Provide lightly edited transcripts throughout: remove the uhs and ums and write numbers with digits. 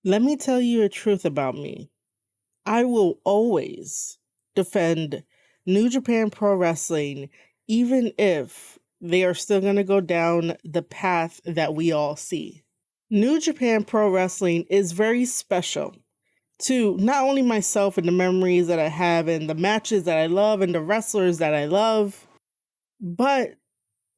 Let me tell you a truth about me. I will always defend New Japan Pro Wrestling, even if they are still going to go down the path that we all see. New Japan Pro Wrestling is very special to not only myself and the memories that I have and the matches that I love and the wrestlers that I love, but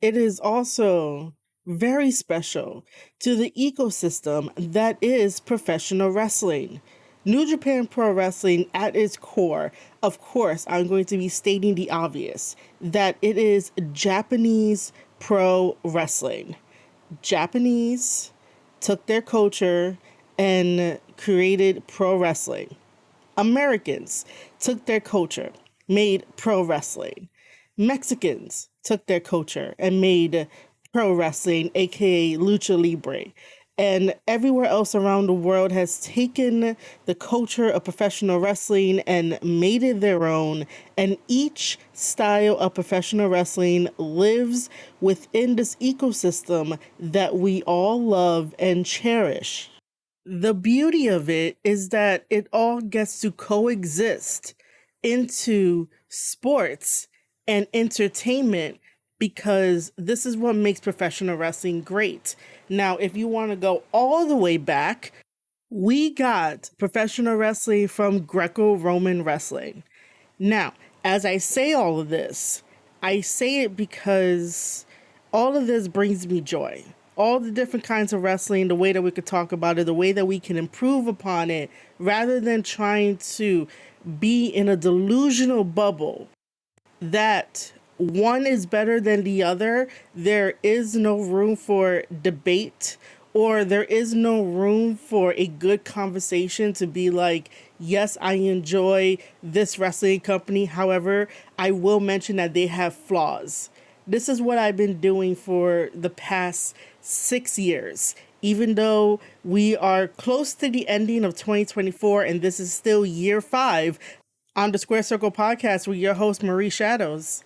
it is also very special to the ecosystem that is professional wrestling. New Japan Pro Wrestling, at its core, of course, I'm going to be stating the obvious that it is Japanese pro wrestling. Japanese took their culture and created pro wrestling. Americans took their culture, made pro wrestling. Mexicans took their culture and made pro wrestling, aka lucha libre. And everywhere else around the world has taken the culture of professional wrestling and made it their own. And each style of professional wrestling lives within this ecosystem that we all love and cherish. The beauty of it is that it all gets to coexist into sports and entertainment because this is what makes professional wrestling great. Now, if you want to go all the way back, we got professional wrestling from Greco-Roman wrestling. Now, as I say all of this, I say it because all of this brings me joy. All the different kinds of wrestling, the way that we could talk about it, the way that we can improve upon it, rather than trying to be in a delusional bubble that one is better than the other. There is no room for debate, or there is no room for a good conversation to be like, yes, I enjoy this wrestling company. However, I will mention that they have flaws. This is what I've been doing for the past 6 years. Even though we are close to the ending of 2024 and this is still year 5 on the Square Circle podcast with your host, Marie Shadows.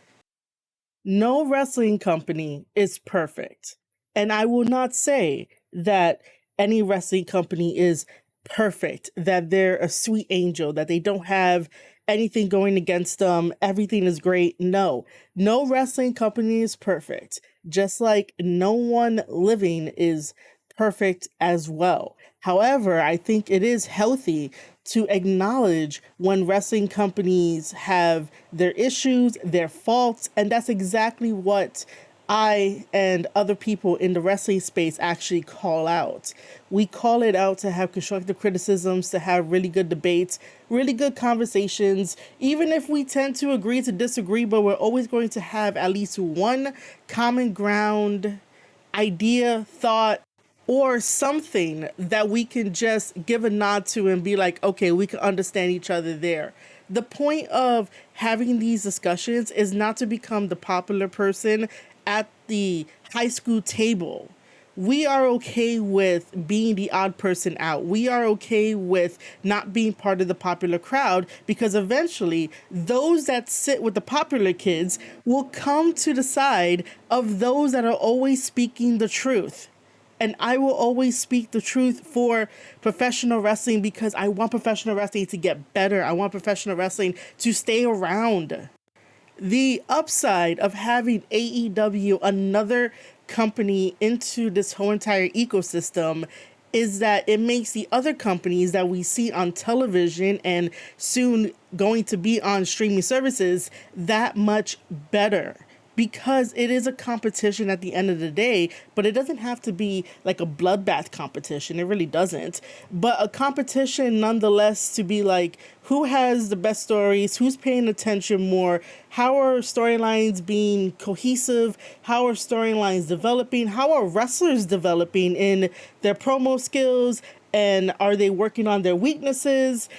No wrestling company is perfect. And I will not say that any wrestling company is perfect, that they're a sweet angel, that they don't have anything going against them, everything is great. No wrestling company is perfect, just like no one living is perfect as well. However, I think it is healthy to acknowledge when wrestling companies have their issues, their faults, and that's exactly what I and other people in the wrestling space actually call out. We call it out to have constructive criticisms, to have really good debates, really good conversations, even if we tend to agree to disagree, but we're always going to have at least one common ground idea, thought, or something that we can just give a nod to and be like, okay, we can understand each other there. The point of having these discussions is not to become the popular person at the high school table. We are okay with being the odd person out. We are okay with not being part of the popular crowd because eventually those that sit with the popular kids will come to the side of those that are always speaking the truth. And I will always speak the truth for professional wrestling because I want professional wrestling to get better. I want professional wrestling to stay around. The upside of having AEW, another company, into this whole entire ecosystem is that it makes the other companies that we see on television and soon going to be on streaming services that much better. Because it is a competition at the end of the day, but it doesn't have to be like a bloodbath competition. It really doesn't. But a competition nonetheless to be like, who has the best stories? Who's paying attention more? How are storylines being cohesive? How are storylines developing? How are wrestlers developing in their promo skills? And are they working on their weaknesses?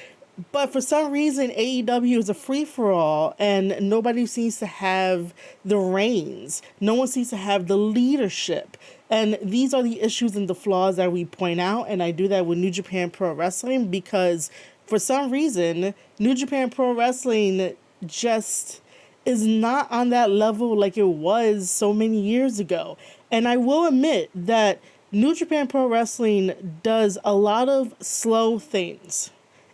But for some reason, AEW is a free-for-all, and nobody seems to have the reins. No one seems to have the leadership. And these are the issues and the flaws that we point out, and I do that with New Japan Pro Wrestling because for some reason, New Japan Pro Wrestling just is not on that level like it was so many years ago. And I will admit that New Japan Pro Wrestling does a lot of slow things.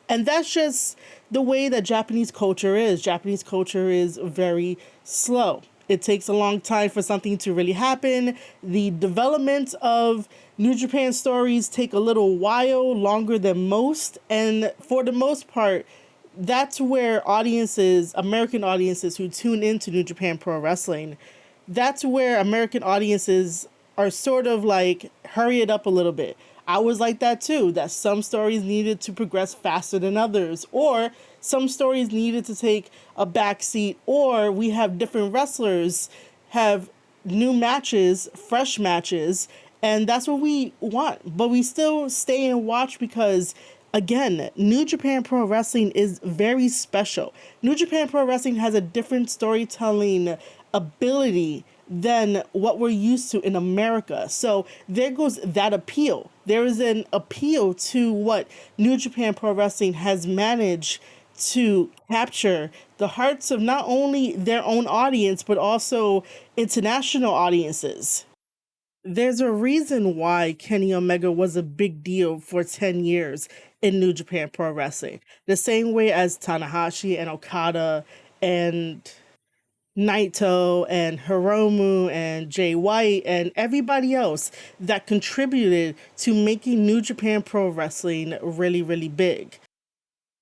And that's just the way that Japanese culture is. Japanese culture is very slow. It takes a long time for something to really happen. The development of New Japan stories take a little while, longer than most. And for the most part, that's where audiences, American audiences who tune into New Japan Pro Wrestling, that's where American audiences are sort of like, hurry it up a little bit. I was like that too, that some stories needed to progress faster than others, or some stories needed to take a backseat, or we have different wrestlers have new matches, fresh matches, and that's what we want. But we still stay and watch because, again, New Japan Pro Wrestling is very special. New Japan Pro Wrestling has a different storytelling ability than what we're used to in America. So there goes that appeal. There is an appeal to what New Japan Pro Wrestling has managed to capture the hearts of not only their own audience, but also international audiences. There's a reason why Kenny Omega was a big deal for 10 years in New Japan Pro Wrestling. The same way as Tanahashi and Okada and Naito and Hiromu and Jay White and everybody else that contributed to making New Japan Pro Wrestling really, really big.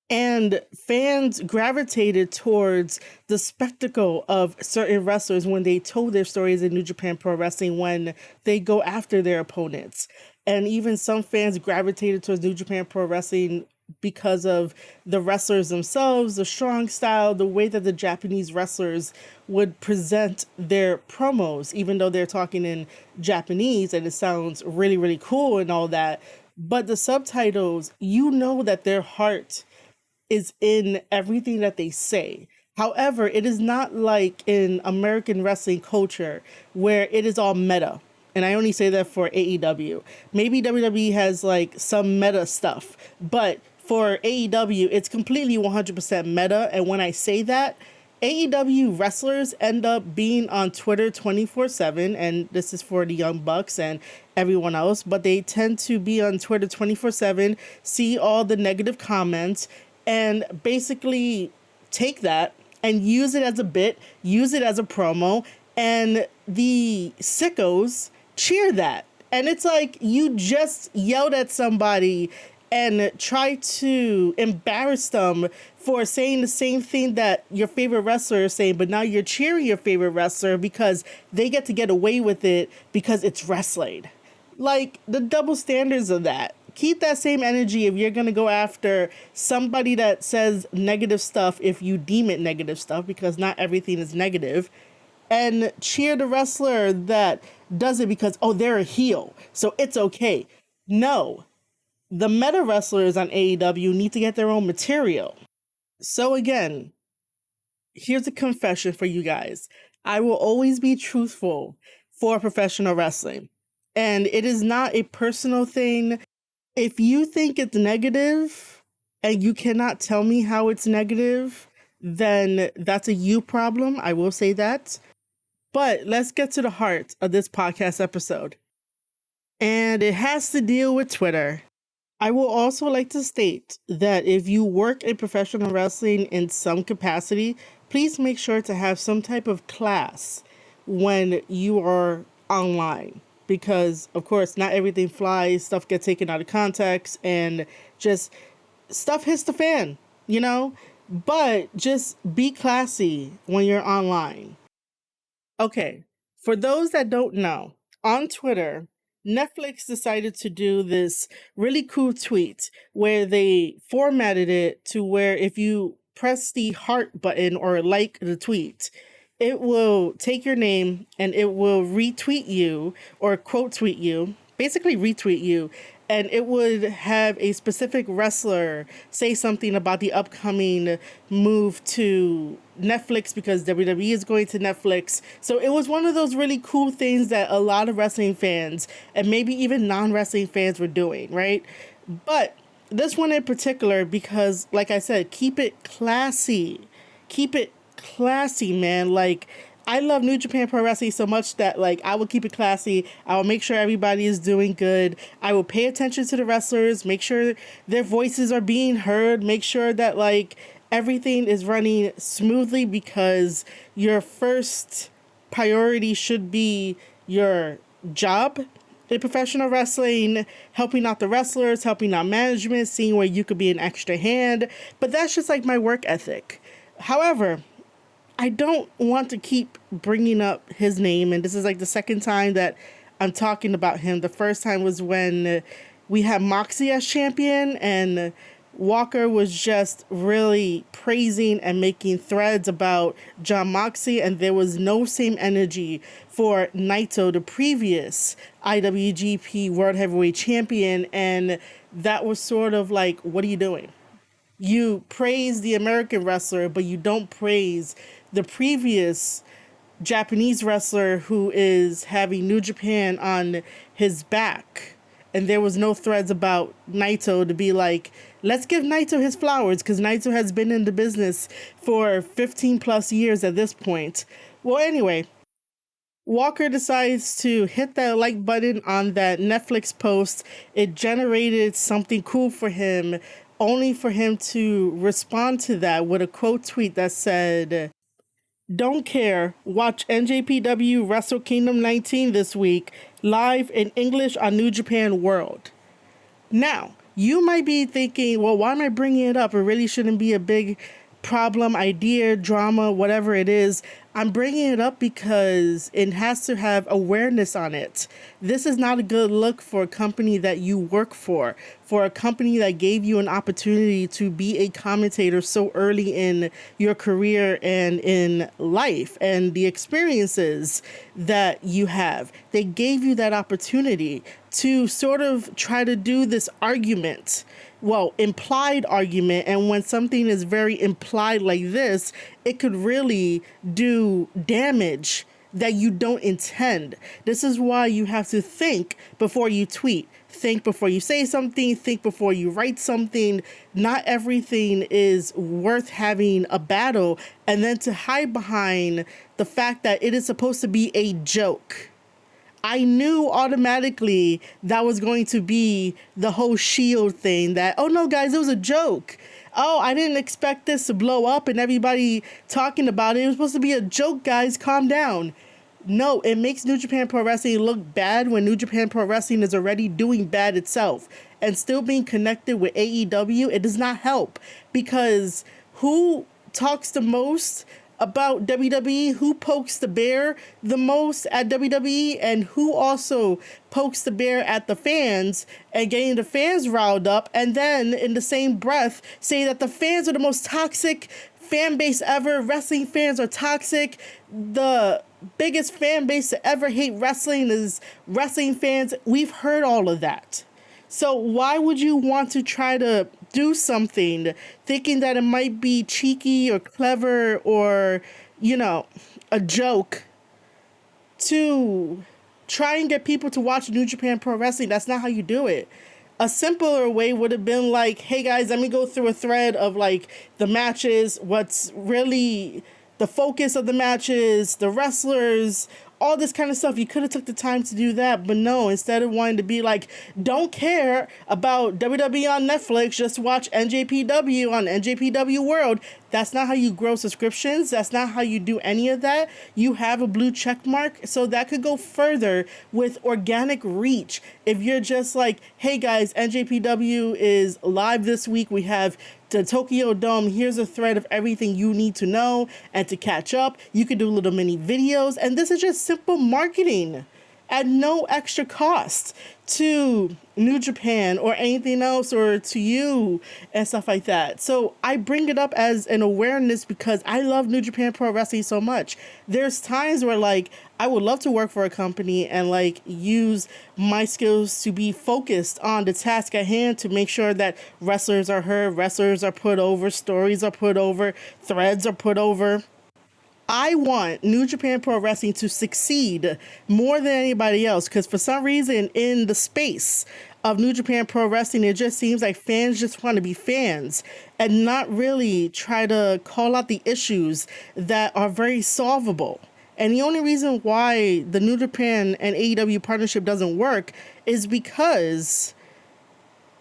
And fans gravitated towards the spectacle of certain wrestlers when they told their stories in New Japan Pro Wrestling, when they go after their opponents. And even some fans gravitated towards New Japan Pro Wrestling because of the wrestlers themselves, the strong style, the way that the Japanese wrestlers would present their promos, even though they're talking in Japanese and it sounds really, really cool and all that. But the subtitles, you know that their heart is in everything that they say. However, it is not like in American wrestling culture where it is all meta. And I only say that for AEW. Maybe WWE has like some meta stuff, but for AEW, it's completely 100% meta. And when I say that, AEW wrestlers end up being on Twitter 24/7, and this is for the Young Bucks and everyone else, but they tend to be on Twitter 24/7, see all the negative comments, and basically take that and use it as a bit, use it as a promo, and the sickos cheer that. And it's like you just yelled at somebody and try to embarrass them for saying the same thing that your favorite wrestler is saying, but now you're cheering your favorite wrestler because they get away with it because it's wrestling. Like, the double standards of that. Keep that same energy if you're going to go after somebody that says negative stuff, if you deem it negative stuff, because not everything is negative, and cheer the wrestler that does it because, oh, they're a heel, so it's okay. No. The meta wrestlers on AEW need to get their own material. So again, here's a confession for you guys. I will always be truthful for professional wrestling. And it is not a personal thing. If you think it's negative and you cannot tell me how it's negative, then that's a you problem. I will say that. But let's get to the heart of this podcast episode. And it has to deal with Twitter. I will also like to state that if you work in professional wrestling in some capacity, please make sure to have some type of class when you are online. Because, of course, not everything flies, stuff gets taken out of context, and just stuff hits the fan, you know? But just be classy when you're online. Okay, for those that don't know, on Twitter, Netflix decided to do this really cool tweet where they formatted it to where if you press the heart button or like the tweet, it will take your name and it will retweet you or quote tweet you, basically retweet you, and it would have a specific wrestler say something about the upcoming move to Netflix because WWE is going to Netflix. So it was one of those really cool things that a lot of wrestling fans and maybe even non-wrestling fans were doing, right? But this one in particular, because like I said, keep it classy. Keep it classy, man. Like, I love New Japan Pro Wrestling so much that, like, I will keep it classy. I will make sure everybody is doing good. I will pay attention to the wrestlers, make sure their voices are being heard, make sure that, like, everything is running smoothly, because your first priority should be your job in professional wrestling, helping out the wrestlers, helping out management, seeing where you could be an extra hand. But that's just like my work ethic. However, I don't want to keep bringing up his name, and this is like the second time that I'm talking about him. The first time was when we had Moxie as champion, and Walker was just really praising and making threads about John Moxley, and there was no same energy for Naito, the previous IWGP World Heavyweight Champion, and that was sort of like, what are you doing? You praise the American wrestler, but you don't praise the previous Japanese wrestler who is having New Japan on his back. And there was no threads about Naito to be like, let's give Naito his flowers, because Naito has been in the business for 15 plus years at this point. Well, anyway, Walker decides to hit that like button on that Netflix post. It generated something cool for him, only for him to respond to that with a quote tweet that said, "Don't care, watch NJPW Wrestle Kingdom 19 this week, live in English on New Japan World." Now, you might be thinking, well, why am I bringing it up? It really shouldn't be a big problem, idea, drama, whatever it is. I'm bringing it up because it has to have awareness on it. This is not a good look for a company that you work for a company that gave you an opportunity to be a commentator so early in your career and in life and the experiences that you have. They gave you that opportunity to sort of try to do this argument, well, implied argument. And when something is very implied like this, it could really do damage that you don't intend. This is why you have to think before you tweet. Think before you say something. Think before you write something. Not everything is worth having a battle, and then to hide behind the fact that it is supposed to be a joke. I knew automatically that was going to be the whole Shield thing, that, oh no guys, it was a joke. Oh, I didn't expect this to blow up and everybody talking about it. It was supposed to be a joke, guys, calm down. No, it makes New Japan Pro Wrestling look bad when New Japan Pro Wrestling is already doing bad itself. And still being connected with AEW, it does not help. Because who talks the most about WWE, who pokes the bear the most at WWE, and who also pokes the bear at the fans and getting the fans riled up, and then in the same breath say that the fans are the most toxic fan base ever. Wrestling fans are toxic. The biggest fan base to ever hate wrestling is wrestling fans. We've heard all of that. So why would you want to try to do something thinking that it might be cheeky or clever or, you know, a joke to try and get people to watch New Japan Pro Wrestling? That's not how you do it. A simpler way would have been like, hey guys, let me go through a thread of like the matches, what's really the focus of the matches, the wrestlers, all this kind of stuff. You could have took the time to do that, but no, instead of wanting to be like, don't care about WWE on Netflix, just watch NJPW on NJPW World. That's not how you grow subscriptions. That's not how you do any of that. You have a blue check mark, so that could go further with organic reach. If you're just like, hey guys, NJPW is live this week. We have the Tokyo Dome. Here's a thread of everything you need to know and to catch up. You can do little mini videos, and this is just simple marketing at no extra cost to New Japan or anything else, or to you and stuff like that. So I bring it up as an awareness because I love New Japan Pro Wrestling so much. There's times where like I would love to work for a company and like use my skills to be focused on the task at hand to make sure that wrestlers are heard, wrestlers are put over, stories are put over, threads are put over. I want New Japan Pro Wrestling to succeed more than anybody else, because for some reason in the space of New Japan Pro Wrestling, it just seems like fans just want to be fans and not really try to call out the issues that are very solvable. And the only reason why the New Japan and AEW partnership doesn't work is because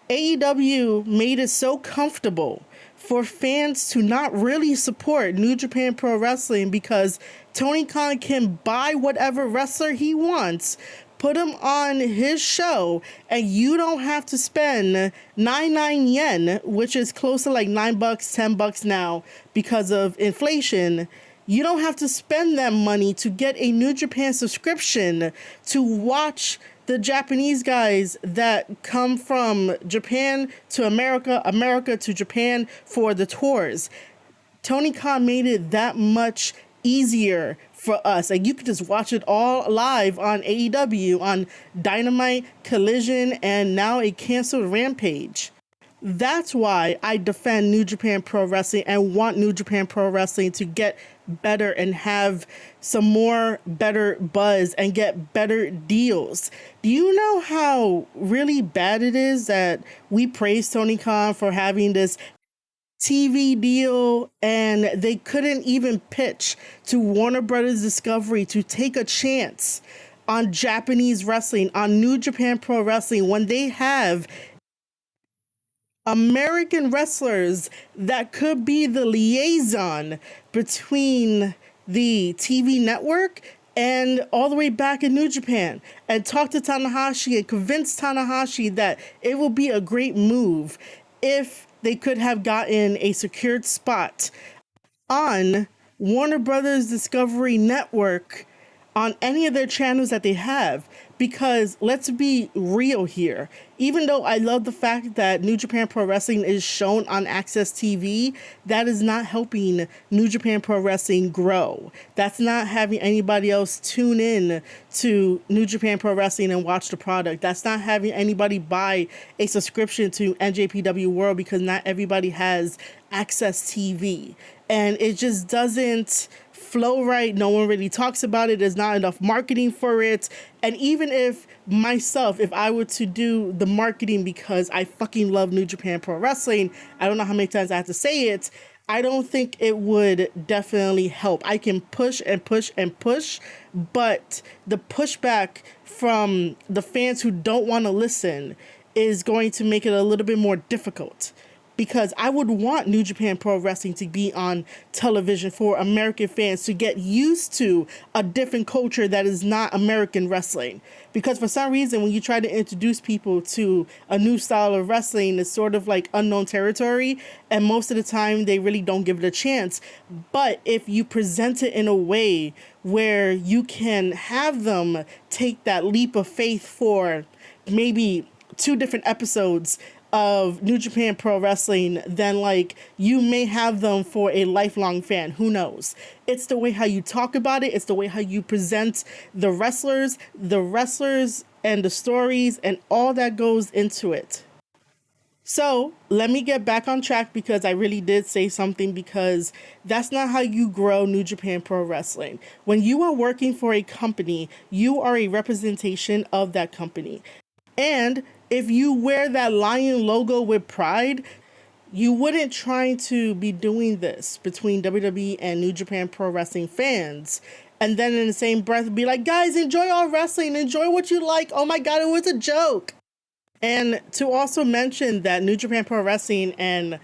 AEW made it so comfortable for fans to not really support New Japan Pro Wrestling because Tony Khan can buy whatever wrestler he wants, put him on his show, and you don't have to spend 99 yen, which is close to like $9, $10 now because of inflation. You don't have to spend that money to get a New Japan subscription to watch the Japanese guys that come from Japan to America, America to Japan for the tours. Tony Khan made it that much easier for us. Like, you could just watch it all live on AEW, on Dynamite, Collision, and now a canceled Rampage. That's why I defend New Japan Pro Wrestling and want New Japan Pro Wrestling to get better and have some more better buzz and get better deals. Do you know how really bad it is that we praise Tony Khan for having this TV deal and they couldn't even pitch to Warner Brothers Discovery to take a chance on Japanese wrestling, on New Japan Pro Wrestling, when they have American wrestlers that could be the liaison between the TV network and all the way back in New Japan, and talk to Tanahashi and convince Tanahashi that it will be a great move if they could have gotten a secured spot on Warner Brothers Discovery Network on any of their channels that they have. Because let's be real here. Even though I love the fact that New Japan Pro Wrestling is shown on Access TV, that is not helping New Japan Pro Wrestling grow. That's not having anybody else tune in to New Japan Pro Wrestling and watch the product. That's not having anybody buy a subscription to NJPW World because not everybody has Access TV. And it just doesn't flow right. No one really talks about it. There's not enough marketing for it. And even if I were to do the marketing because I fucking love New Japan Pro Wrestling, I don't know how many times I have to say it, I don't think it would definitely help. I can push and push and push, but the pushback from the fans who don't want to listen is going to make it a little bit more difficult. Because I would want New Japan Pro Wrestling to be on television for American fans to get used to a different culture that is not American wrestling. Because for some reason, when you try to introduce people to a new style of wrestling, it's sort of like unknown territory. And most of the time, they really don't give it a chance. But if you present it in a way where you can have them take that leap of faith for maybe 2 different episodes of New Japan Pro Wrestling, then like you may have them for a lifelong fan. Who knows? It's the way how you talk about it. It's the way how you present the wrestlers and the stories and all that goes into it. So let me get back on track because I really did say something, because that's not how you grow New Japan Pro Wrestling. When you are working for a company, you are a representation of that company. And if you wear that lion logo with pride, you wouldn't try to be doing this between WWE and New Japan Pro Wrestling fans. And then in the same breath, be like, guys, enjoy all wrestling. Enjoy what you like. Oh my God, it was a joke. And to also mention that New Japan Pro Wrestling and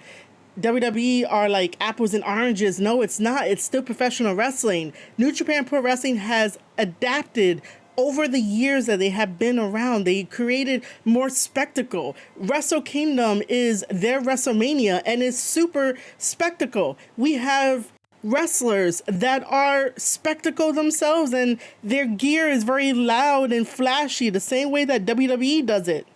WWE are like apples and oranges. No, it's not. It's still professional wrestling. New Japan Pro Wrestling has adapted over the years that they have been around. They created more spectacle. Wrestle Kingdom is their WrestleMania and it's super spectacle. We have wrestlers that are spectacle themselves and their gear is very loud and flashy, the same way that WWE does it.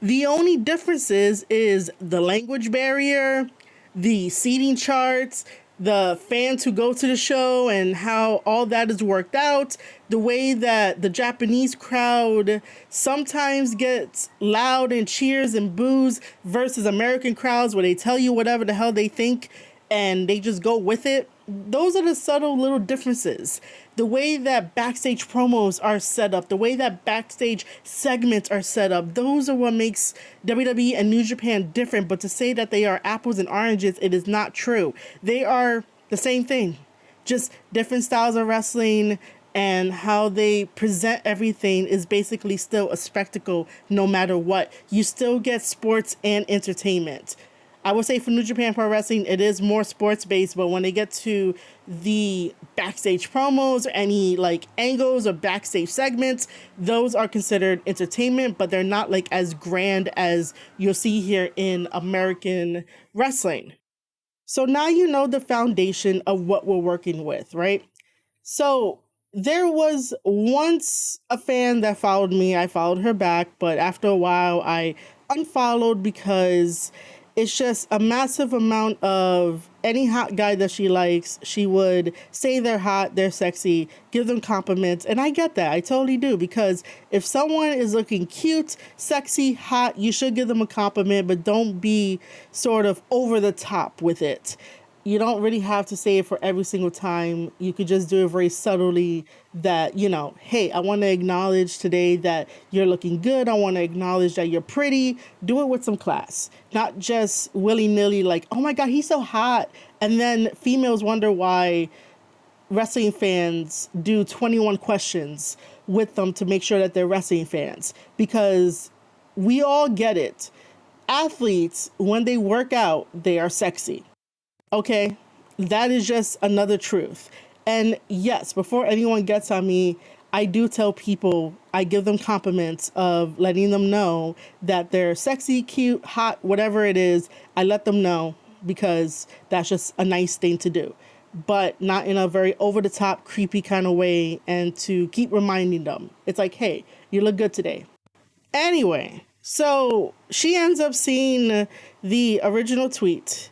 The only difference is the language barrier, the seating charts, the fans who go to the show and how all that is worked out, the way that the Japanese crowd sometimes gets loud and cheers and boos versus American crowds where they tell you whatever the hell they think and they just go with it. Those are the subtle little differences. The way that backstage promos are set up, the way that backstage segments are set up, those are what makes WWE and New Japan different. But to say that they are apples and oranges, it is not true. They are the same thing. just different styles of wrestling and how they present everything is basically still a spectacle no matter what. You still get sports and entertainment. I would say for New Japan Pro Wrestling, it is more sports based, but when they get to the backstage promos or any like angles or backstage segments, those are considered entertainment, but they're not like as grand as you'll see here in American wrestling. So now you know the foundation of what we're working with, right? So there was once a fan that followed me. I followed her back, but after a while I unfollowed because it's just a massive amount of any hot guy that she likes. She would say they're hot, they're sexy, give them compliments. And I get that. I totally do. Because if someone is looking cute, sexy, hot, you should give them a compliment, but don't be sort of over the top with it. You don't really have to say it for every single time. You could just do it very subtly that, you know, hey, I want to acknowledge today that you're looking good. I want to acknowledge that you're pretty. Do it with some class, not just willy-nilly like, oh my God, he's so hot. And then females wonder why wrestling fans do 21 questions with them to make sure that they're wrestling fans, because we all get it. Athletes, when they work out, they are sexy. Okay, that is just another truth. And yes, before anyone gets on me, I do tell people, I give them compliments of letting them know that they're sexy, cute, hot, whatever it is. I let them know because that's just a nice thing to do, but not in a very over the top, creepy kind of way. And to keep reminding them, it's like, hey, you look good today. Anyway, so she ends up seeing the original tweet.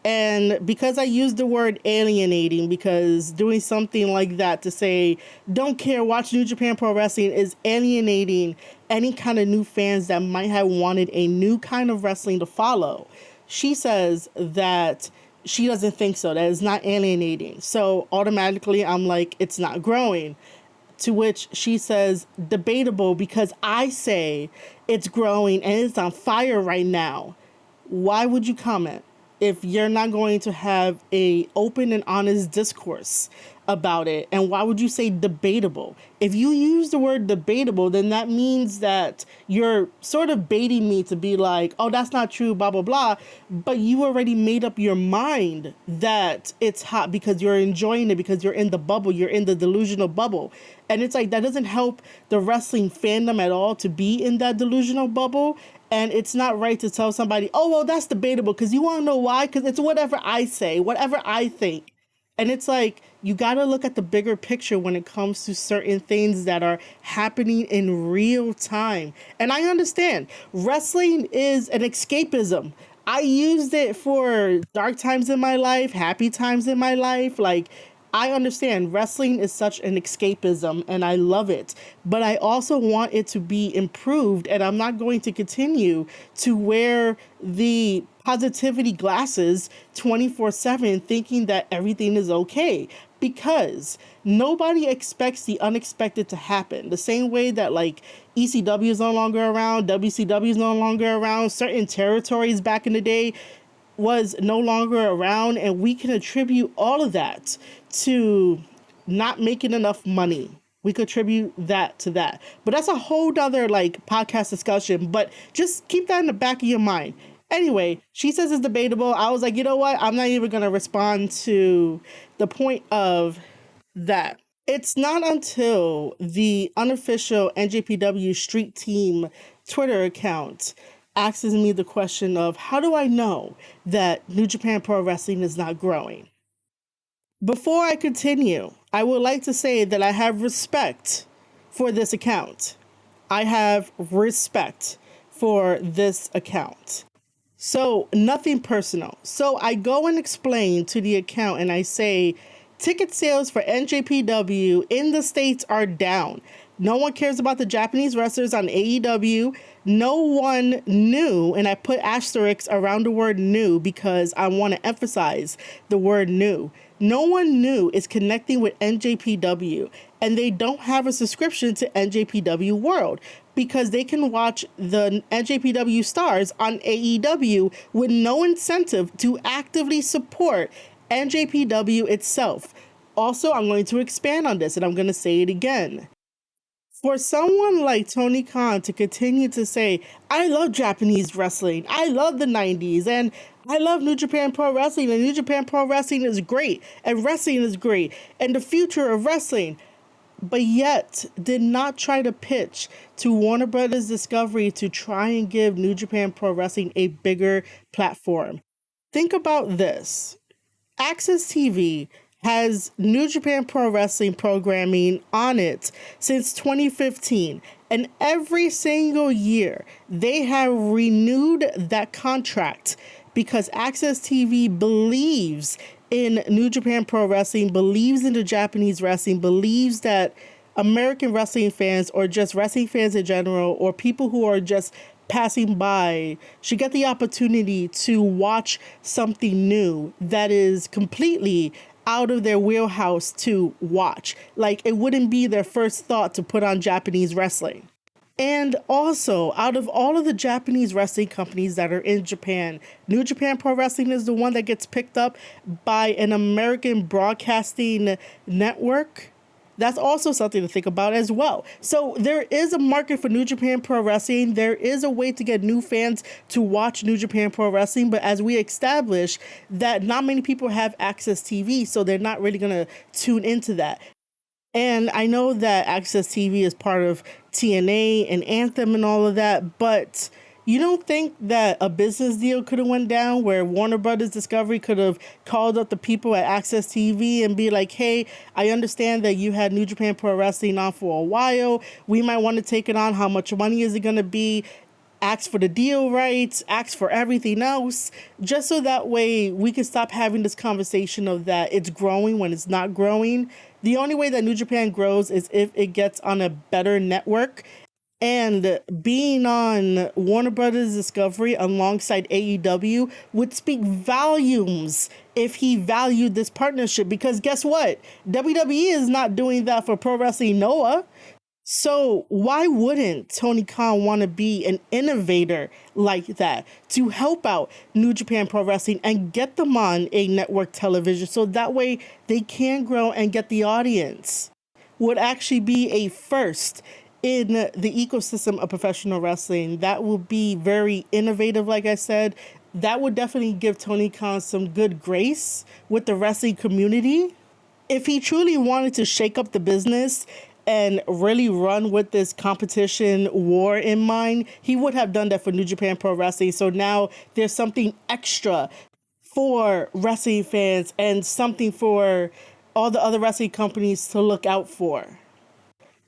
And because I used the word alienating, because doing something like that to say, don't care, watch New Japan Pro Wrestling is alienating any kind of new fans that might have wanted a new kind of wrestling to follow. She says that she doesn't think so, that it's not alienating. So automatically I'm like, it's not growing. To which she says, debatable, because I say it's growing and it's on fire right now. Why would you comment if you're not going to have a open and honest discourse about it? And why would you say debatable? If you use the word debatable, then that means that you're sort of baiting me to be like, oh, that's not true, blah, blah, blah. But you already made up your mind that it's hot because you're enjoying it, because you're in the bubble, you're in the delusional bubble. And it's like, that doesn't help the wrestling fandom at all to be in that delusional bubble. And it's not right to tell somebody, oh, well, that's debatable, because you want to know why? Because it's whatever I say, whatever I think. And it's like, you got to look at the bigger picture when it comes to certain things that are happening in real time. And I understand wrestling is an escapism. I used it for dark times in my life, happy times in my life. Like, I understand wrestling is such an escapism and I love it, but I also want it to be improved, and I'm not going to continue to wear the positivity glasses 24/7 thinking that everything is okay, because nobody expects the unexpected to happen. The same way that like ECW is no longer around, WCW is no longer around, certain territories back in the day was no longer around, and we can attribute all of that to not making enough money. We could attribute that to that. But that's a whole other like podcast discussion, but just keep that in the back of your mind. Anyway, she says it's debatable. I was like, you know what? I'm not even going to respond to the point of that. It's not until the unofficial NJPW Street Team Twitter account asks me the question of, how do I know that New Japan Pro Wrestling is not growing? Before I continue, I would like to say that I have respect for this account. I have respect for this account. So nothing personal. So I go and explain to the account and I say, ticket sales for NJPW in the States are down. No one cares about the Japanese wrestlers on AEW. No one knew, and I put asterisks around the word new because I want to emphasize the word new. No one new is connecting with NJPW, and they don't have a subscription to NJPW World because they can watch the NJPW stars on AEW with no incentive to actively support NJPW itself. Also, I'm going to expand on this and I'm going to say it again. For someone like Tony Khan to continue to say, I love Japanese wrestling, I love the 90s, and I love New Japan Pro Wrestling, and New Japan Pro Wrestling is great, and wrestling is great, and the future of wrestling, but yet did not try to pitch to Warner Brothers Discovery to try and give New Japan Pro Wrestling a bigger platform. Think about this. Access TV has New Japan Pro Wrestling programming on it since 2015. And every single year, they have renewed that contract because Access TV believes in New Japan Pro Wrestling, believes in the Japanese wrestling, believes that American wrestling fans or just wrestling fans in general or people who are just passing by should get the opportunity to watch something new that is completely out of their wheelhouse to watch. Like, it wouldn't be their first thought to put on Japanese wrestling. And also, out of all of the Japanese wrestling companies that are in Japan, New Japan Pro Wrestling is the one that gets picked up by an American broadcasting network. That's also something to think about as well. So there is a market for New Japan Pro Wrestling. There is a way to get new fans to watch New Japan Pro Wrestling. But as we established, that not many people have Access TV, so they're not really going to tune into that. And I know that Access TV is part of TNA and Anthem and all of that, but you don't think that a business deal could have went down where Warner Brothers Discovery could have called up the people at Access TV and be like, hey, I understand that you had New Japan Pro Wrestling on for a while. We might want to take it on. How much money is it going to be? Ask for the deal rights, ask for everything else, just so that way we can stop having this conversation of that it's growing when it's not growing. The only way that New Japan grows is if it gets on a better network. And being on Warner Brothers Discovery alongside AEW would speak volumes if he valued this partnership. Because guess what? WWE is not doing that for Pro Wrestling Noah. So why wouldn't Tony Khan want to be an innovator like that to help out New Japan Pro Wrestling and get them on a network television so that way they can grow and get the audience? Would actually be a first in the ecosystem of professional wrestling. That will be very innovative, like I said. That would definitely give Tony Khan some good grace with the wrestling community. If he truly wanted to shake up the business and really run with this competition war in mind, he would have done that for New Japan Pro Wrestling. So now there's something extra for wrestling fans and something for all the other wrestling companies to look out for.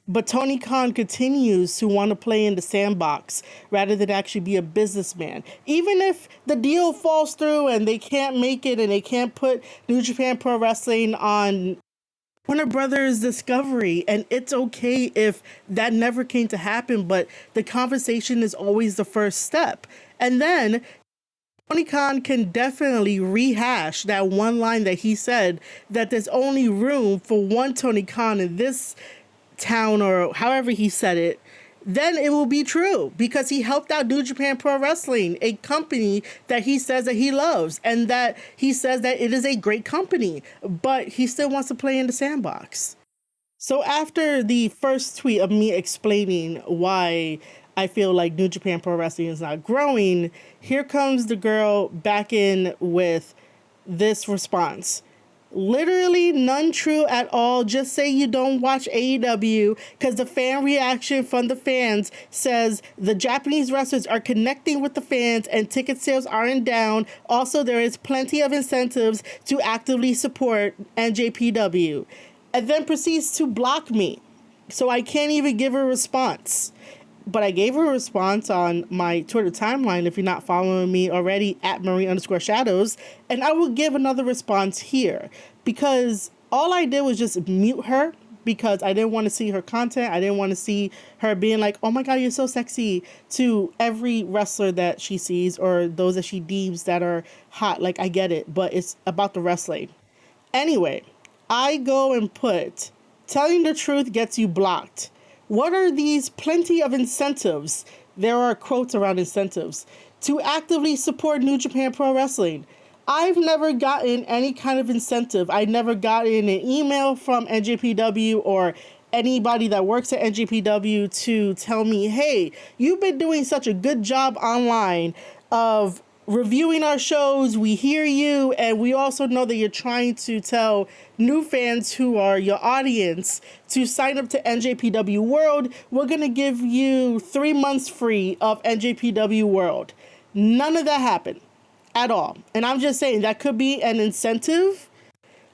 But Tony Khan continues to want to play in the sandbox rather than actually be a businessman. Even if the deal falls through and they can't make it and they can't put New Japan Pro Wrestling on Warner Brothers Discovery, and it's okay if that never came to happen, but the conversation is always the first step. And then Tony Khan can definitely rehash that one line that he said, that there's only room for one Tony Khan in this town, or however he said it. Then it will be true because he helped out New Japan Pro Wrestling, a company that he says that he loves and that he says that it is a great company, but he still wants to play in the sandbox. So after the first tweet of me explaining why I feel like New Japan Pro Wrestling is not growing, here comes the girl back in with this response. Literally none true at all. Just say you don't watch AEW because the fan reaction from the fans says the Japanese wrestlers are connecting with the fans and ticket sales aren't down. Also, there is plenty of incentives to actively support NJPW. And then proceeds to block me. So I can't even give a response. But I gave her a response on my Twitter timeline, if you're not following me already, at Marie_Shadows. And I will give another response here. Because all I did was just mute her. Because I didn't want to see her content. I didn't want to see her being like, oh my God, you're so sexy, to every wrestler that she sees. Or those that she deems that are hot. Like, I get it. But it's about the wrestling. Anyway, I go and put, telling the truth gets you blocked. What are these plenty of incentives? There are quotes around incentives to actively support New Japan Pro Wrestling. I've never gotten any kind of incentive. I never gotten an email from NJPW or anybody that works at NJPW to tell me, hey, you've been doing such a good job online of reviewing our shows. We hear you, and we also know that you're trying to tell new fans who are your audience to sign up to NJPW World. We're going to give you 3 months free of NJPW World. None of that happened at all. And I'm just saying that could be an incentive.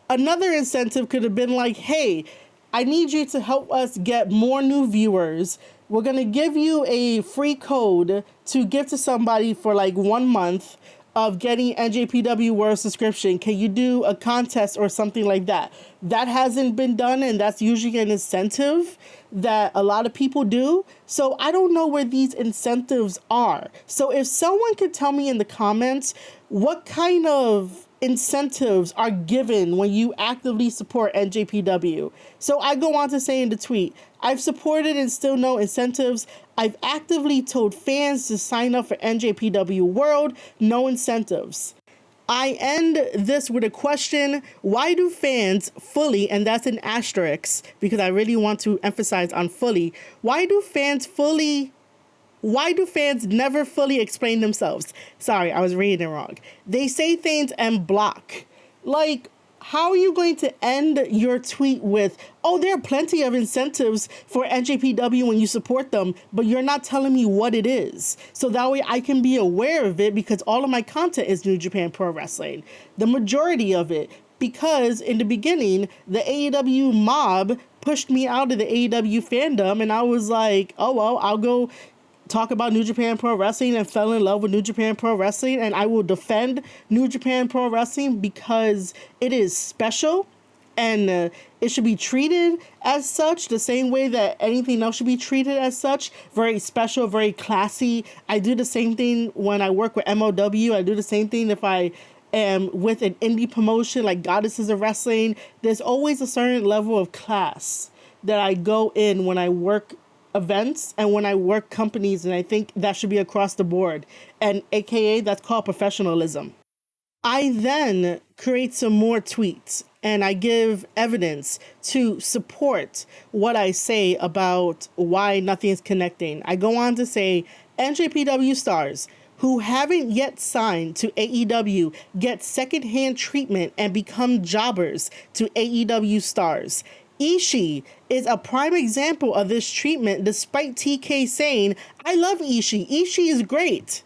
Another incentive could have been like, hey, I need you to help us get more new viewers. We're going to give you a free code to give to somebody for like 1 month of getting NJPW World subscription. Can you do a contest or something like that? That hasn't been done, and that's usually an incentive that a lot of people do. So I don't know where these incentives are. So if someone could tell me in the comments what kind of incentives are given when you actively support NJPW. So I go on to say in the tweet, I've supported and still no incentives. I've actively told fans to sign up for NJPW World, no incentives. I end this with a question. Why do fans fully, and that's an asterisk because I really want to emphasize on fully, why do fans never fully explain themselves? Sorry, I was reading it wrong. They say things and block. Like, how are you going to end your tweet with, oh, there are plenty of incentives for NJPW when you support them, but you're not telling me what it is. So that way I can be aware of it, because all of my content is New Japan Pro Wrestling. The majority of it. Because in the beginning, the AEW mob pushed me out of the AEW fandom, and I was like, oh, well, I'll go talk about New Japan Pro Wrestling, and fell in love with New Japan Pro Wrestling, and I will defend New Japan Pro Wrestling because it is special, and it should be treated as such the same way that anything else should be treated as such. Very special, very classy. I do the same thing when I work with MOW. I do the same thing if I am with an indie promotion like Goddesses of Wrestling. There's always a certain level of class that I go in when I work events and when I work companies, and I think that should be across the board, and aka that's called professionalism. I then create some more tweets and I give evidence to support what I say about why nothing is connecting. I go on to say NJPW stars who haven't yet signed to AEW get secondhand treatment and become jobbers to AEW stars. ISHII is a prime example of this treatment, despite TK saying, I love ISHII. ISHII is great.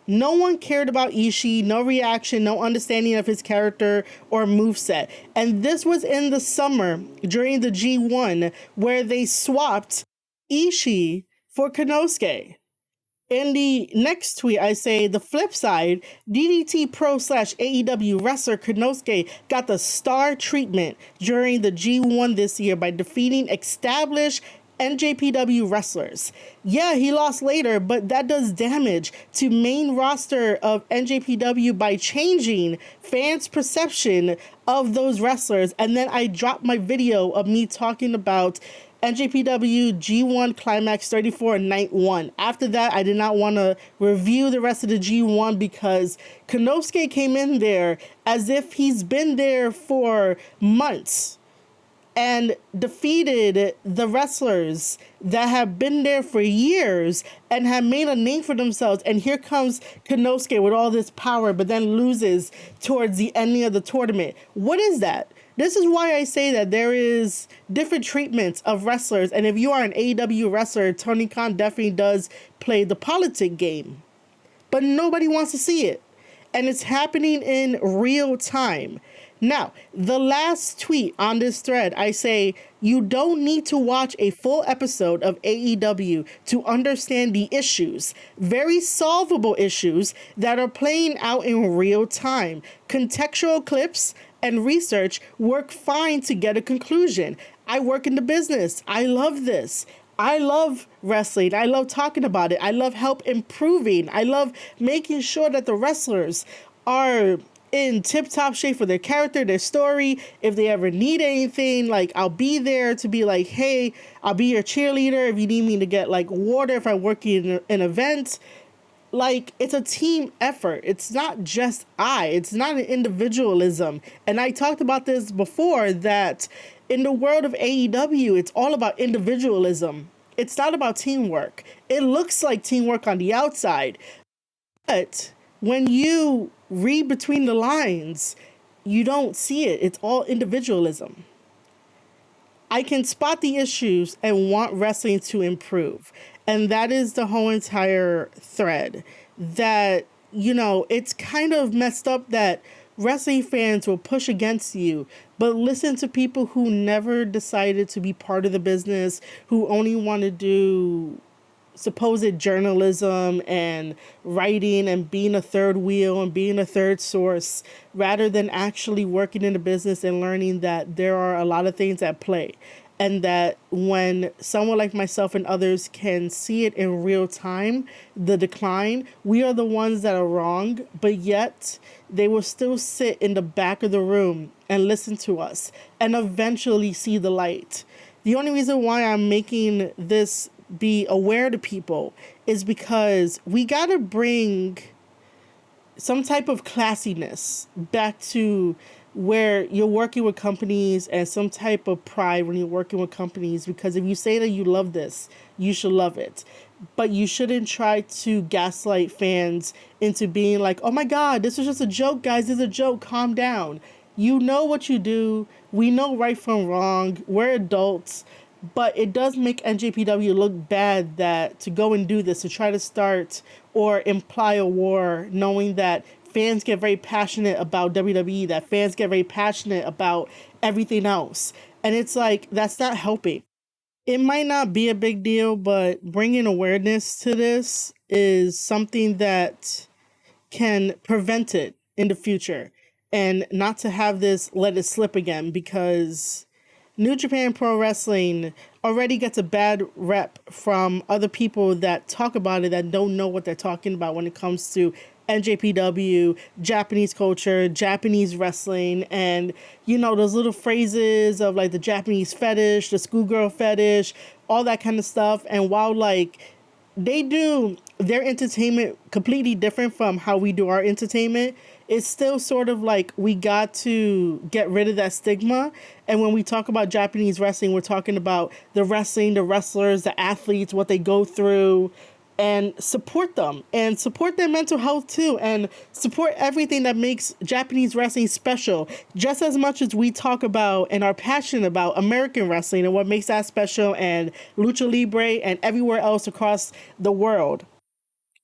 No one cared about ISHII, no reaction, no understanding of his character or moveset. And this was in the summer during the G1 where they swapped ISHII for Konosuke. In the next tweet, I say, the flip side, DDT Pro / AEW wrestler Konosuke got the star treatment during the G1 this year by defeating established NJPW wrestlers. Yeah, he lost later, but that does damage to main roster of NJPW by changing fans' perception of those wrestlers. And then I dropped my video of me talking about NJPW G1 Climax 34 Night 1. After that, I did not want to review the rest of the G1 because Konosuke came in there as if he's been there for months and defeated the wrestlers that have been there for years and have made a name for themselves. And here comes Konosuke with all this power, but then loses towards the ending of the tournament. What is that? This is why I say that there is different treatments of wrestlers. And if you are an AEW wrestler, Tony Khan definitely does play the politic game. But nobody wants to see it. And it's happening in real time. Now, the last tweet on this thread, I say, you don't need to watch a full episode of AEW to understand the issues, very solvable issues that are playing out in real time. Contextual clips and research work fine to get a conclusion. I work in the business. I love this. I love wrestling. I love talking about it. I love help improving. I love making sure that the wrestlers are in tip-top shape for their character, their story. If they ever need anything, like, I'll be there to be like, hey, I'll be your cheerleader if you need me to get like water if I'm working in an event. like, it's a team effort. It's not just it's not an individualism. And I talked about this before, that in the world of AEW, it's all about individualism. It's not about teamwork. It looks like teamwork on the outside, but when you read between the lines, you don't see it. It's all individualism. I can spot the issues and want wrestling to improve. And that is the whole entire thread. That, it's kind of messed up that wrestling fans will push against you, but listen to people who never decided to be part of the business, who only want to do supposed journalism and writing and being a third wheel and being a third source, rather than actually working in the business and learning that there are a lot of things at play. And that when someone like myself and others can see it in real time, the decline, we are the ones that are wrong, but yet they will still sit in the back of the room and listen to us and eventually see the light. The only reason why I'm making this be aware to people is because we got to bring some type of classiness back to where you're working with companies, and some type of pride when you're working with companies, because if you say that you love this, you should love it. But you shouldn't try to gaslight fans into being like, oh my God, this was just a joke, guys. It's a joke. Calm down. You know what you do. We know right from wrong. We're adults. But it does make NJPW look bad that to go and do this, to try to start or imply a war, knowing that fans get very passionate about WWE, that fans get very passionate about everything else. And it's like, that's not helping. It might not be a big deal, but bringing awareness to this is something that can prevent it in the future, and not to have this let it slip again, because New Japan Pro Wrestling already gets a bad rep from other people that talk about it that don't know what they're talking about when it comes to NJPW, Japanese culture, Japanese wrestling, and, those little phrases of like the Japanese fetish, the schoolgirl fetish, all that kind of stuff. And while like they do their entertainment completely different from how we do our entertainment, it's still sort of like we got to get rid of that stigma. And when we talk about Japanese wrestling, we're talking about the wrestling, the wrestlers, the athletes, what they go through, and support them and support their mental health too, and support everything that makes Japanese wrestling special, just as much as we talk about and are passionate about American wrestling and what makes that special, and Lucha Libre and everywhere else across the world.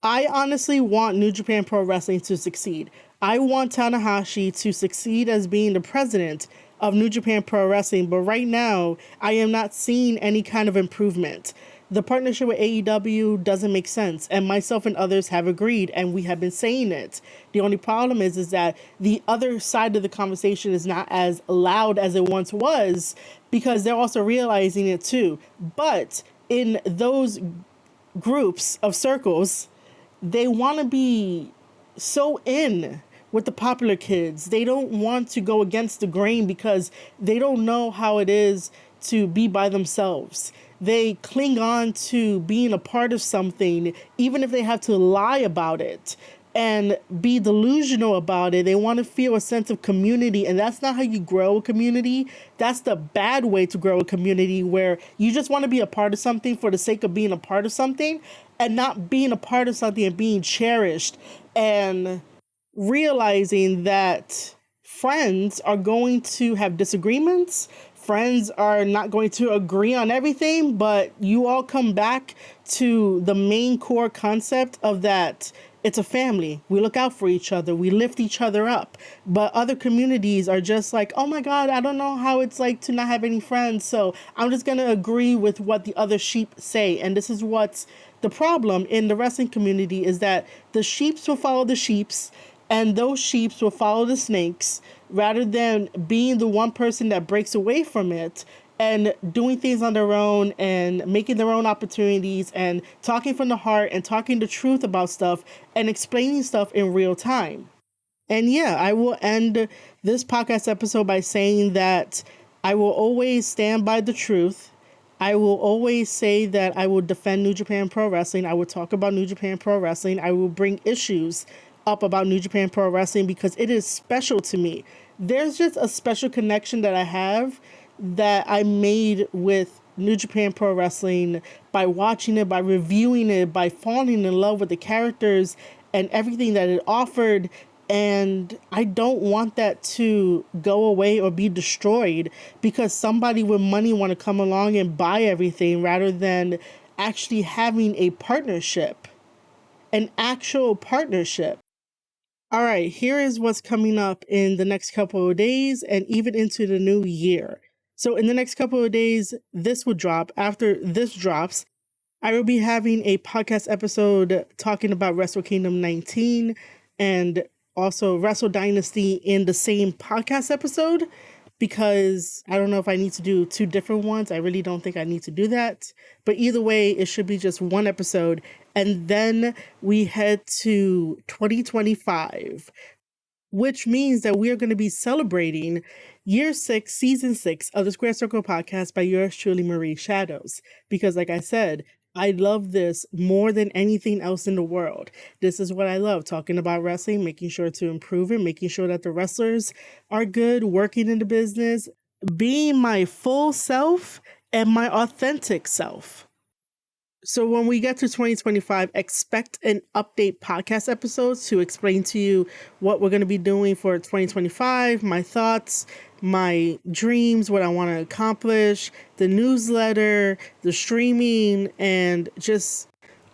I honestly want New Japan Pro Wrestling to succeed. I want Tanahashi to succeed as being the president of New Japan Pro Wrestling, but right now I am not seeing any kind of improvement. The partnership with AEW doesn't make sense, and myself and others have agreed, and we have been saying it. The only problem is that the other side of the conversation is not as loud as it once was, because they're also realizing it too. But in those groups of circles, they want to be so in with the popular kids. They don't want to go against the grain because they don't know how it is to be by themselves. They cling on to being a part of something, even if they have to lie about it and be delusional about it. They want to feel a sense of community, and that's not how you grow a community. That's the bad way to grow a community, where you just want to be a part of something for the sake of being a part of something, and not being a part of something and being cherished, and realizing that friends are going to have disagreements. Friends are not going to agree on everything, but you all come back to the main core concept of that it's a family. We look out for each other. We lift each other up. But other communities are just like, oh my God, I don't know how it's like to not have any friends, so I'm just going to agree with what the other sheep say. And this is what's the problem in the wrestling community, is that the sheeps will follow the sheeps, and those sheeps will follow the snakes, rather than being the one person that breaks away from it and doing things on their own and making their own opportunities and talking from the heart and talking the truth about stuff and explaining stuff in real time. And yeah, I will end this podcast episode by saying that I will always stand by the truth, I will always say that I will defend New Japan Pro Wrestling. I will talk about New Japan Pro Wrestling. I will bring issues up about New Japan Pro Wrestling because it is special to me. There's just a special connection that I have that I made with New Japan Pro Wrestling by watching it, by reviewing it, by falling in love with the characters and everything that it offered. And I don't want that to go away or be destroyed because somebody with money want to come along and buy everything rather than actually having a partnership, an actual partnership. All right, here is what's coming up in the next couple of days and even into the new year. So in the next couple of days, this will drop. After this drops, I will be having a podcast episode talking about Wrestle Kingdom 19 and also Wrestle Dynasty in the same podcast episode because I don't know if I need to do two different ones. I really don't think I need to do that. But either way, it should be just one episode. And then we head to 2025, which means that we are going to be celebrating year 6, season 6 of the Square Circle podcast by yours truly, Marie Shadows. Because like I said, I love this more than anything else in the world. This is what I love, talking about wrestling, making sure to improve it, making sure that the wrestlers are good, working in the business, being my full self and my authentic self. So when we get to 2025, expect an update podcast episodes to explain to you what we're going to be doing for 2025, my thoughts, my dreams, what I want to accomplish, the newsletter, the streaming, and just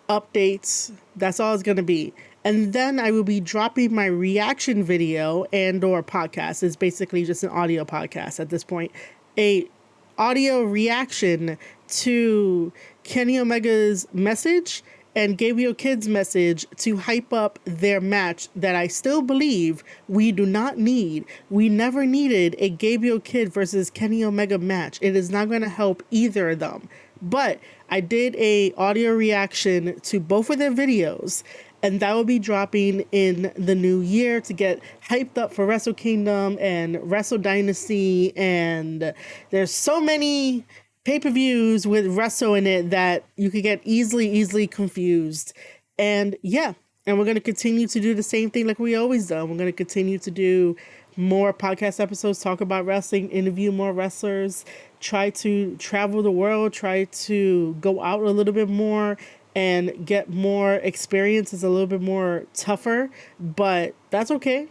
updates. That's all it's going to be. And then I will be dropping my reaction video and or podcast. It's basically just an audio podcast at this point. A audio reaction to Kenny Omega's message and Gabriel Kidd's message to hype up their match that I still believe we do not need. We never needed a Gabriel Kidd versus Kenny Omega match. It is not going to help either of them. But I did a audio reaction to both of their videos, and that will be dropping in the new year to get hyped up for Wrestle Kingdom and Wrestle Dynasty. And there's so many pay-per-views with Wrestle in it that you could get easily confused. And yeah, and we're going to continue to do the same thing like we always do. We're going to continue to do more podcast episodes, talk about wrestling, interview more wrestlers, try to travel the world, try to go out a little bit more and get more experience. It's a little bit more tougher, but that's okay.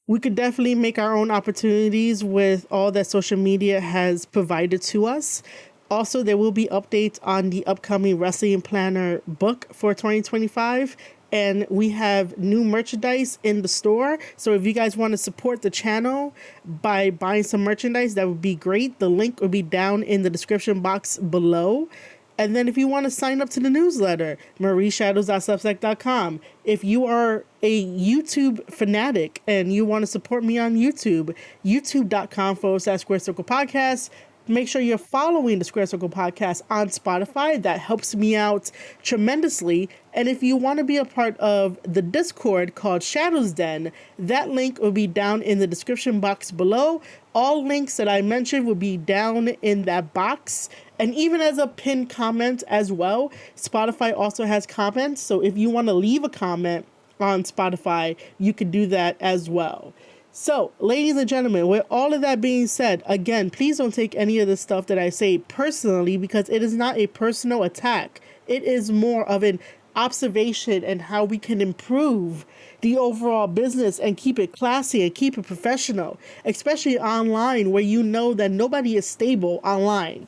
We could definitely make our own opportunities with all that social media has provided to us. Also, there will be updates on the upcoming Wrestling Planner book for 2025. And we have new merchandise in the store. So if you guys want to support the channel by buying some merchandise, that would be great. The link will be down in the description box below. And then if you want to sign up to the newsletter, marieshadows.substack.com. If you are a YouTube fanatic and you want to support me on YouTube, youtube.com/Square Circle Podcast. Make sure you're following the Square Circle Podcast on Spotify. That helps me out tremendously. And if you want to be a part of the Discord called Shadows Den, that link will be down in the description box below. All links that I mentioned will be down in that box. And even as a pinned comment as well, Spotify also has comments. So if you want to leave a comment on Spotify, you can do that as well. So, ladies and gentlemen, with all of that being said, again, please don't take any of the stuff that I say personally because it is not a personal attack. It is more of an observation and how we can improve the overall business and keep it classy and keep it professional, especially online where you know that nobody is stable online.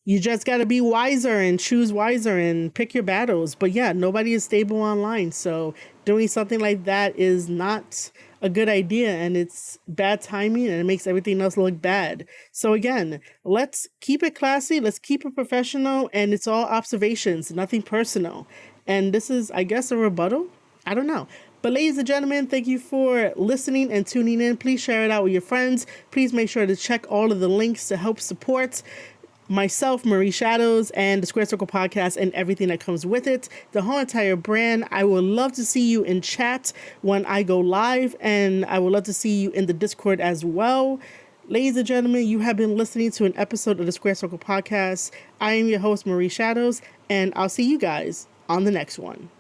You just got to be wiser and choose wiser and pick your battles. But yeah, nobody is stable online. So doing something like that is not a good idea and it's bad timing and it makes everything else look bad. So again, let's keep it classy. Let's keep it professional and it's all observations, nothing personal. And this is, I guess, a rebuttal. I don't know. But ladies and gentlemen, thank you for listening and tuning in. Please share it out with your friends. Please make sure to check all of the links to help support myself, Marie Shadows, and the Square Circle Podcast and everything that comes with it, the whole entire brand. I would love to see you in chat when I go live, and I would love to see you in the Discord as well. Ladies and gentlemen, you have been listening to an episode of the Square Circle Podcast. I am your host, Marie Shadows, and I'll see you guys on the next one.